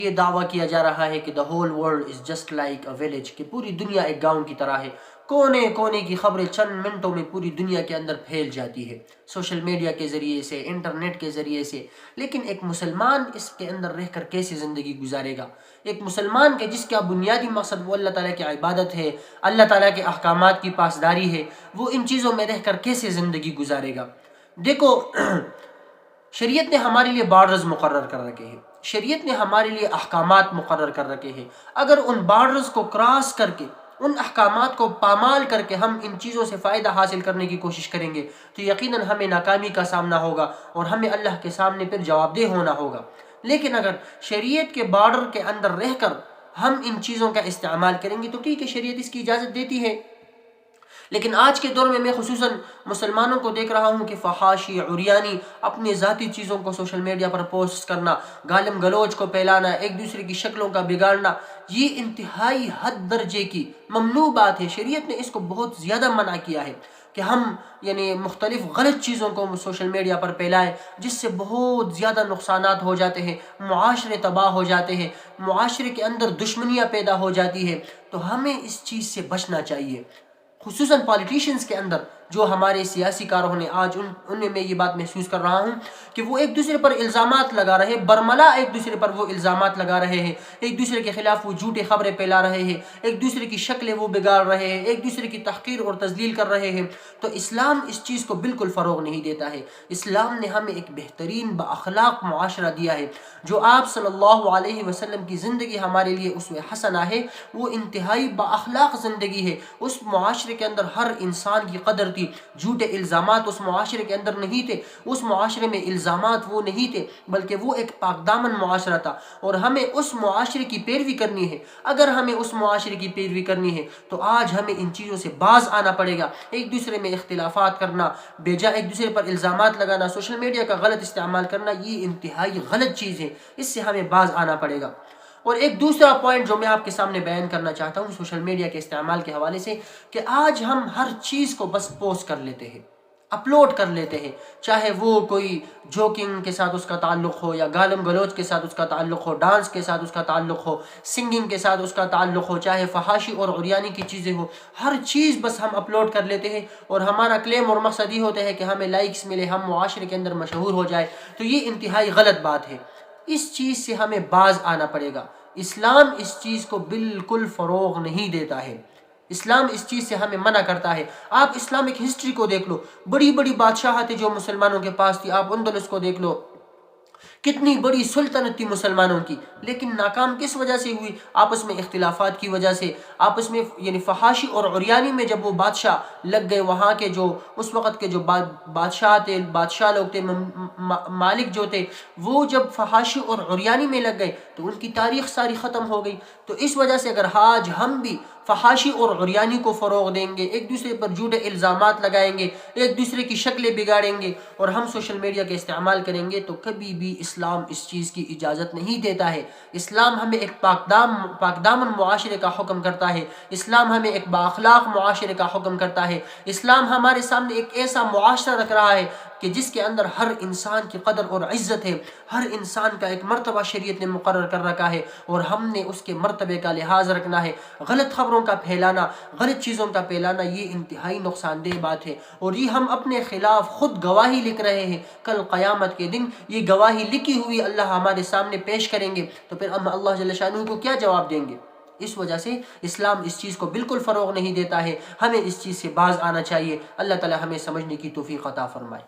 یہ دعویٰ کیا جا رہا ہے کہ the whole world is just like a village, کہ پوری دنیا ایک گاؤں کی طرح ہے، کونے کونے کی خبریں چند منٹوں میں پوری دنیا کے اندر پھیل جاتی ہے سوشل میڈیا کے ذریعے سے، انٹرنیٹ کے ذریعے سے۔ لیکن ایک مسلمان اس کے اندر رہ کر کیسے زندگی گزارے گا؟ ایک مسلمان کے جس کا بنیادی مقصد وہ اللہ تعالیٰ کی عبادت ہے، اللہ تعالیٰ کے احکامات کی پاسداری ہے، وہ ان چیزوں میں رہ کر کیسے زندگی گزارے گا؟ دیکھو شریعت نے ہمارے لیے بارڈرز مقرر کر رکھے ہیں، شریعت نے ہمارے لیے احکامات مقرر کر رکھے ہیں۔ اگر ان بارڈرز کو کراس کر کے، ان احکامات کو پامال کر کے ہم ان چیزوں سے فائدہ حاصل کرنے کی کوشش کریں گے تو یقیناً ہمیں ناکامی کا سامنا ہوگا اور ہمیں اللہ کے سامنے پھر جواب دہ ہونا ہوگا۔ لیکن اگر شریعت کے بارڈر کے اندر رہ کر ہم ان چیزوں کا استعمال کریں گے تو ٹھیک ہے، شریعت اس کی اجازت دیتی ہے۔ لیکن آج کے دور میں خصوصاً مسلمانوں کو دیکھ رہا ہوں کہ فحاشی، عریانی، اپنی ذاتی چیزوں کو سوشل میڈیا پر پوسٹ کرنا، گالم گلوچ کو پھیلانا، ایک دوسرے کی شکلوں کا بگاڑنا، یہ انتہائی حد درجے کی ممنوع بات ہے۔ شریعت نے اس کو بہت زیادہ منع کیا ہے کہ ہم مختلف غلط چیزوں کو سوشل میڈیا پر پھیلائیں، جس سے بہت زیادہ نقصانات ہو جاتے ہیں، معاشرے تباہ ہو جاتے ہیں، معاشرے کے اندر دشمنیاں پیدا ہو جاتی ہیں۔ تو ہمیں اس چیز سے بچنا چاہیے، خصوصاً پالیٹیشنز کے اندر جو ہمارے سیاسی کاروں نے آج ان میں یہ بات محسوس کر رہا ہوں کہ وہ ایک دوسرے پر الزامات لگا رہے ہیں، برملا ایک دوسرے پر وہ الزامات لگا رہے ہیں، ایک دوسرے کے خلاف وہ جھوٹے خبریں پھیلا رہے ہیں، ایک دوسرے کی شکلیں وہ بگاڑ رہے ہیں، ایک دوسرے کی تحقیر اور تذلیل کر رہے ہیں۔ تو اسلام اس چیز کو بالکل فروغ نہیں دیتا ہے۔ اسلام نے ہمیں ایک بہترین بااخلاق معاشرہ دیا ہے۔ جو آپ صلی اللہ علیہ وسلم کی زندگی ہمارے لیے اسوہ حسنہ ہے، وہ انتہائی بااخلاق زندگی ہے۔ اس معاشرے کے اندر ہر انسان کی قدر تھی، جھوٹے الزامات اس معاشرے کے اندر نہیں تھے، اس معاشرے میں الزامات وہ نہیں تھے، بلکہ وہ ایک پاک دامن معاشرہ تھا، اور ہمیں اس معاشرے کی پیروی کرنی ہے۔ اگر ہمیں اس معاشرے کی پیروی کرنی ہے تو آج ہمیں ان چیزوں سے باز آنا پڑے گا۔ ایک دوسرے میں اختلافات کرنا، بیجا ایک دوسرے پر الزامات لگانا، سوشل میڈیا کا غلط استعمال کرنا، یہ انتہائی غلط چیز ہے، اس سے ہمیں باز آنا پڑے گا۔ اور ایک دوسرا پوائنٹ جو میں آپ کے سامنے بیان کرنا چاہتا ہوں سوشل میڈیا کے استعمال کے حوالے سے، کہ آج ہم ہر چیز کو بس پوسٹ کر لیتے ہیں، اپلوڈ کر لیتے ہیں، چاہے وہ کوئی جوکنگ کے ساتھ اس کا تعلق ہو، یا گالم گلوچ کے ساتھ اس کا تعلق ہو، ڈانس کے ساتھ اس کا تعلق ہو، سنگنگ کے ساتھ اس کا تعلق ہو، چاہے فحاشی اور عریانی کی چیزیں ہو، ہر چیز بس ہم اپلوڈ کر لیتے ہیں، اور ہمارا کلیم اور مقصد یہ ہوتا ہے کہ ہمیں لائکس ملے، ہم معاشرے کے اندر مشہور ہو جائے۔ تو یہ انتہائی غلط بات ہے، اس چیز سے ہمیں باز آنا پڑے گا۔ اسلام اس چیز کو بالکل فروغ نہیں دیتا ہے، اسلام اس چیز سے ہمیں منع کرتا ہے۔ آپ اسلامک ہسٹری کو دیکھ لو، بڑی بڑی بادشاہتیں جو مسلمانوں کے پاس تھی، آپ اندلس کو دیکھ لو، کتنی بڑی سلطنت تھی مسلمانوں کی، لیکن ناکام کس وجہ سے ہوئی؟ آپس میں اختلافات کی وجہ سے، آپس میں فحاشی اور عریانی میں جب وہ بادشاہ لگ گئے، وہاں کے جو اس وقت کے جو بادشاہ تھے، بادشاہ لوگ تھے، مالک جو تھے، وہ جب فحاشی اور عریانی میں لگ گئے تو ان کی تاریخ ساری ختم ہو گئی۔ تو اس وجہ سے اگر آج ہم بھی فحاشی اور عریانی کو فروغ دیں گے، ایک دوسرے پر جھوٹے الزامات لگائیں گے، ایک دوسرے کی شکلیں بگاڑیں گے، اور ہم سوشل میڈیا کا استعمال کریں گے، تو کبھی بھی اسلام اس چیز کی اجازت نہیں دیتا ہے۔ اسلام ہمیں ایک پاک دامن معاشرے کا حکم کرتا ہے، اسلام ہمیں ایک بااخلاق معاشرے کا حکم کرتا ہے، اسلام ہمارے سامنے ایک ایسا معاشرہ رکھ رہا ہے کہ جس کے اندر ہر انسان کی قدر اور عزت ہے، ہر انسان کا ایک مرتبہ شریعت نے مقرر کر رکھا ہے، اور ہم نے اس کے مرتبے کا لحاظ رکھنا ہے۔ غلط خبروں کا پھیلانا، غلط چیزوں کا پھیلانا، یہ انتہائی نقصان دہ بات ہے، اور یہ ہم اپنے خلاف خود گواہی لکھ رہے ہیں۔ کل قیامت کے دن یہ گواہی لکھی ہوئی اللہ ہمارے سامنے پیش کریں گے، تو پھر ہم اللہ جل شانہ کو کیا جواب دیں گے؟ اس وجہ سے اسلام اس چیز کو بالکل فروغ نہیں دیتا ہے، ہمیں اس چیز سے باز آنا چاہیے۔ اللہ تعالی ہمیں سمجھنے کی توفیق عطا فرمائے۔